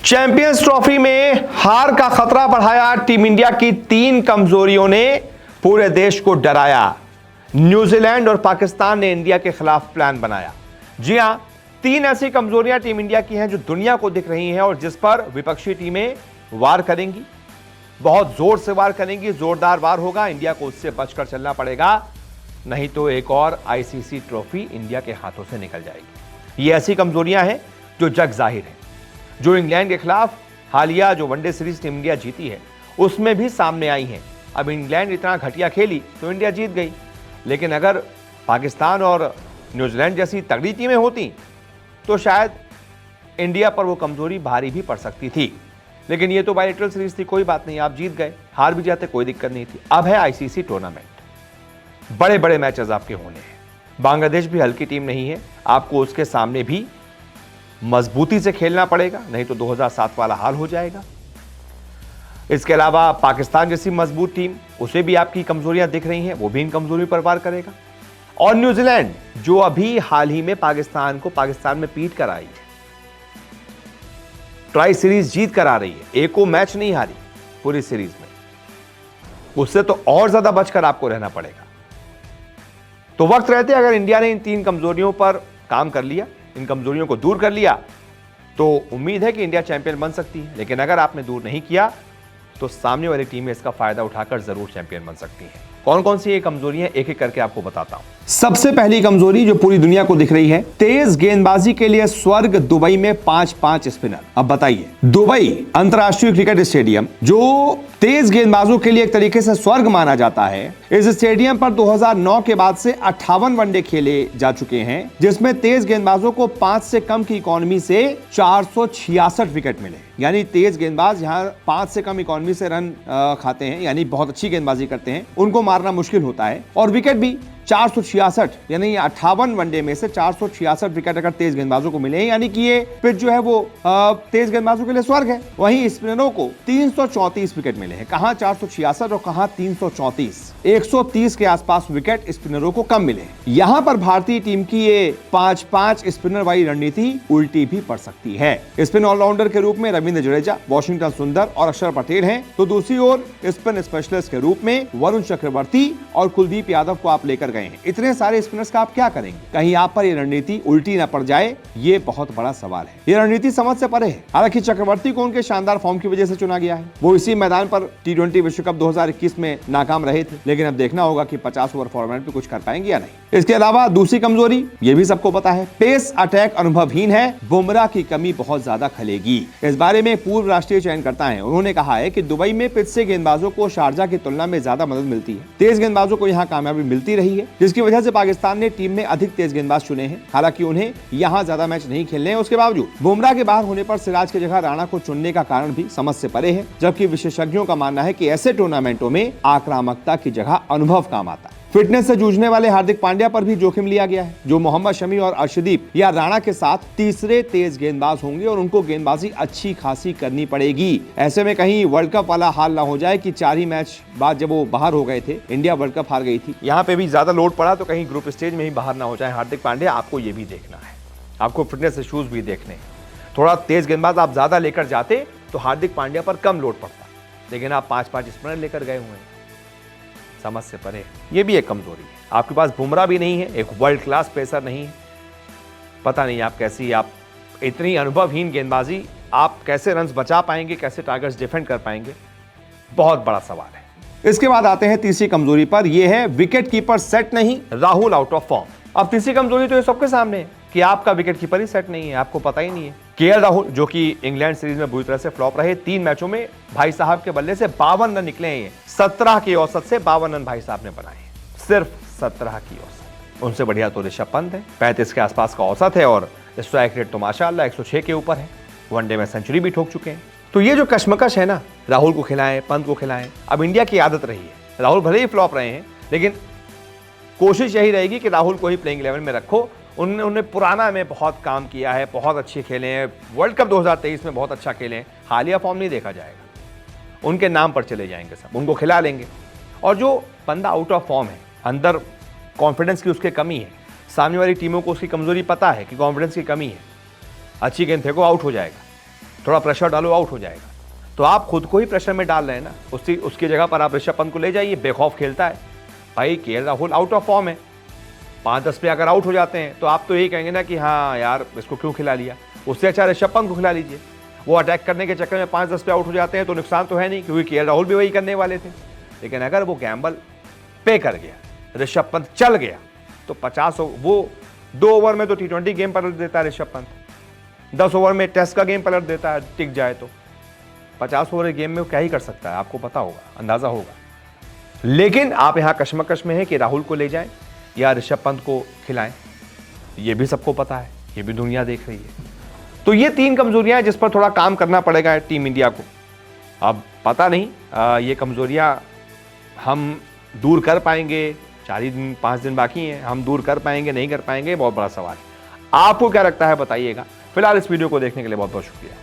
Champions trophy में हार का खतरा बढ़ाया। टीम इंडिया की 3 कमजोरियों ने पूरे देश को डराया। न्यूजीलैंड और पाकिस्तान ने इंडिया के खिलाफ प्लान बनाया। जी हां, 3 ऐसी कमजोरियां टीम इंडिया की हैं जो दुनिया को दिख रही हैं और जिस पर विपक्षी टीमें वार करेंगी, बहुत जोर से वार करेंगी, जोरदार वार होगा। इंडिया को उससे बचकर चलना पड़ेगा, नहीं तो एक और आईसीसी ट्रॉफी इंडिया के हाथों से निकल जाएगी। ये ऐसी कमजोरियां हैं जो जग जाहिर है, जो इंग्लैंड के खिलाफ हालिया जो वनडे सीरीज टीम इंडिया जीती है उसमें भी सामने आई हैं। अब इंग्लैंड इतना घटिया खेली तो इंडिया जीत गई, लेकिन अगर पाकिस्तान और न्यूजीलैंड जैसी तगड़ी टीमें होती तो शायद इंडिया पर वो कमजोरी भारी भी पड़ सकती थी। लेकिन ये तो बायलैटरल सीरीज थी, कोई बात नहीं, आप जीत गए, हार भी जाते कोई दिक्कत नहीं थी। अब है आईसीसी टूर्नामेंट, बड़े बड़े मैचेस आपके होने हैं। बांग्लादेश भी हल्की टीम नहीं है, आपको उसके सामने भी मजबूती से खेलना पड़ेगा, नहीं तो 2007 वाला हाल हो जाएगा। इसके अलावा पाकिस्तान जैसी मजबूत टीम, उसे भी आपकी कमजोरियां दिख रही हैं, वो भी इन कमजोरियों पर वार करेगा। और न्यूजीलैंड जो अभी हाल ही में पाकिस्तान में पीट कर आई है, ट्राई सीरीज जीत कर आ रही है, एको मैच नहीं हारी पूरी सीरीज में, उससे तो और ज्यादा बचकर आपको रहना पड़ेगा। तो वक्त रहते अगर इंडिया ने इन 3 कमजोरियों पर काम कर लिया, इन कमजोरियों को दूर कर लिया, तो उम्मीद है कि इंडिया चैंपियन बन सकती है। लेकिन अगर आपने दूर नहीं किया तो सामने वाली टीमें इसका फायदा उठाकर जरूर चैंपियन बन सकती हैं। कौन कौन सी ये कमजोरियां एक एक करके आपको बताता हूं। सबसे पहली कमजोरी जो पूरी दुनिया को दिख रही है, तेज गेंदबाजी के लिए स्वर्ग दुबई में 5-5 स्पिनर। अब बताइए, दुबई अंतरराष्ट्रीय क्रिकेट स्टेडियम जो तेज गेंदबाजों के लिए एक तरीके से स्वर्ग माना जाता है, इस स्टेडियम पर 2009 के बाद से 58 वनडे खेले जा चुके हैं, जिसमें तेज गेंदबाजों को 5 से कम की इकोनॉमी से 466 विकेट मिले। यानी तेज गेंदबाज यहां 5 से कम इकोनॉमी से रन खाते हैं, यानी बहुत अच्छी गेंदबाजी करते हैं, उनको मारना मुश्किल होता है। और विकेट भी 466, यानी 58 वनडे में से 466 विकेट अगर तेज गेंदबाजों को मिले, यानी कि ये पिच जो है वो तेज गेंदबाजों के लिए स्वर्ग है। वहीं स्पिनरों को 334 विकेट मिले हैं, कहां 466 और कहां 334, 130 के आसपास विकेट स्पिनरों को कम मिले। यहां पर भारतीय टीम की ये 5-5 स्पिनर वाली रणनीति उल्टी भी पड़ सकती है। स्पिन ऑलराउंडर के रूप में रविंद्र जडेजा, वॉशिंगटन सुंदर और अक्षर पटेल हैं, तो दूसरी ओर स्पिन स्पेशलिस्ट के रूप में वरुण चक्रवर्ती और कुलदीप यादव को आप लेकर गए हैं। इतने सारे स्पिनर्स का आप क्या करेंगे? कहीं आप पर ये रणनीति उल्टी ना पड़ जाए, ये बहुत बड़ा सवाल है। ये रणनीति समझ से परे है। हालांकि चक्रवर्ती को उनके शानदार फॉर्म की वजह से चुना गया है, वो इसी मैदान पर T20 विश्व कप 2021 में नाकाम रहे थे, लेकिन अब देखना होगा कि 50 ओवर फॉर्मेट में कुछ कर पाएंगे या नहीं। इसके अलावा दूसरी कमजोरी, ये भी सबको पता है, पेस अटैक अनुभवहीन है, बुमराह की कमी बहुत ज्यादा खलेगी। इस बारे में पूर्व राष्ट्रीय चयनकर्ता हैं, उन्होंने कहा है कि दुबई में पिच से गेंदबाजों को शारजा की तुलना में ज्यादा मदद मिलती है, तेज गेंदबाजों को यहाँ कामयाबी मिलती रही है, जिसकी वजह से पाकिस्तान ने टीम में अधिक तेज गेंदबाज चुने हैं। हालांकि उन्हें यहाँ ज्यादा मैच नहीं खेलने हैं, उसके बावजूद बुमराह के बाहर होने पर सिराज की जगह राणा को चुनने का कारण भी समझ से परे है। जबकि विशेषज्ञों का मानना है कि ऐसे टूर्नामेंटों में आक्रामकता की जगह अनुभव काम आता है। फिटनेस से जूझने वाले हार्दिक पांड्या पर भी जोखिम लिया गया है, जो मोहम्मद शमी और अर्शदीप या राणा के साथ तीसरे तेज गेंदबाज होंगे और उनको गेंदबाजी अच्छी खासी करनी पड़ेगी। ऐसे में कहीं वर्ल्ड कप वाला हाल ना हो जाए कि 4 ही मैच बाद जब वो बाहर हो गए थे, इंडिया वर्ल्ड कप हार गई थी, यहाँ पे भी ज्यादा लोड पड़ा तो कहीं ग्रुप स्टेज में ही बाहर ना हो जाए हार्दिक पांड्या। आपको ये भी देखना है, आपको फिटनेस इश्यूज भी देखने हैं। थोड़ा तेज गेंदबाज आप ज्यादा लेकर जाते तो हार्दिक पांड्या पर कम लोड पड़ता, लेकिन आप 5-5 स्पिनर लेकर गए हुए हैं, समझ से परे। ये भी एक कमजोरी है। आपके पास बुमराह भी नहीं है, एक वर्ल्ड क्लास पेसर नहीं है, पता नहीं आप इतनी अनुभवहीन गेंदबाजी, आप कैसे रन्स बचा पाएंगे, कैसे टारगेट्स डिफेंड कर पाएंगे, बहुत बड़ा सवाल है। इसके बाद आते हैं तीसरी कमजोरी पर, यह है विकेट कीपर सेट नहीं, राहुल आउट ऑफ फॉर्म। अब तीसरी कमजोरी तो ये सबके सामने है कि आपका विकेट कीपर ही सेट नहीं है, आपको पता ही नहीं है। केएल राहुल जो कि इंग्लैंड सीरीज में बुरी तरह से फ्लॉप रहे, 3 मैचों में भाई साहब के बल्ले से 52 रन निकले हैं। 17 की औसत से 52 रन भाई साहब ने बनाए, सिर्फ 17 की औसत। उनसे बढ़िया तो ऋषभ पंत है, 35 के आसपास का औसत है और स्ट्राइक रेट तो माशाल्लाह 106 के ऊपर है, वनडे में सेंचुरी भी ठोक चुके हैं। तो ये जो कश्मकश है ना, राहुल को खिलाएं, पंत को खिलाएं, अब इंडिया की आदत रही है। राहुल भले ही फ्लॉप रहे हैं, लेकिन कोशिश यही रहेगी कि राहुल को ही प्लेइंग 11 में रखो। उन्होंने पुराना में बहुत काम किया है, बहुत अच्छे खेले हैं, वर्ल्ड कप 2023 में बहुत अच्छा खेले हैं, हालिया फॉर्म नहीं देखा जाएगा, उनके नाम पर चले जाएंगे सब, उनको खिला लेंगे। और जो बंदा आउट ऑफ फॉर्म है, अंदर कॉन्फिडेंस की उसके कमी है, सामने वाली टीमों को उसकी कमजोरी पता है कि कॉन्फिडेंस की कमी है, अच्छी गेंद फेंको आउट हो जाएगा, थोड़ा प्रेशर डालो, आउट हो जाएगा। तो आप खुद को ही प्रेशर में डाल रहे हैं ना। उसकी जगह पर आप ऋषभ पंत को ले जाइए, बेखौफ खेलता है। भाई KL Rahul out of form है, 5-10 पे अगर आउट हो जाते हैं तो आप तो यही कहेंगे ना कि हाँ यार इसको क्यों खिला लिया। उससे अच्छा ऋषभ पंत को खिला लीजिए। वो अटैक करने के चक्कर में 5-10 पे आउट हो जाते हैं तो नुकसान तो है नहीं, क्योंकि केएल राहुल भी वही करने वाले थे। लेकिन अगर वो गैम्बल पे कर गया, ऋषभ पंत चल गया, तो 50 वो 2 ओवर में तो T20 गेम पलट देता है ऋषभ पंत, 10 ओवर में टेस्ट का गेम पलट देता है, टिक जाए तो 50 ओवर गेम में वो क्या ही कर सकता है, आपको पता होगा, अंदाजा होगा। लेकिन आप यहां कश्मकश में है कि राहुल को ले जाएं या ऋषभ पंत को खिलाएं, ये भी सबको पता है, ये भी दुनिया देख रही है। तो ये 3 कमजोरियां हैं जिस पर थोड़ा काम करना पड़ेगा टीम इंडिया को। अब पता नहीं ये कमजोरियां हम दूर कर पाएंगे, 4 ही दिन 5 दिन बाकी हैं, हम दूर कर पाएंगे नहीं कर पाएंगे, बहुत बड़ा सवाल है। आपको क्या लगता है बताइएगा। फिलहाल इस वीडियो को देखने के लिए बहुत बहुत शुक्रिया।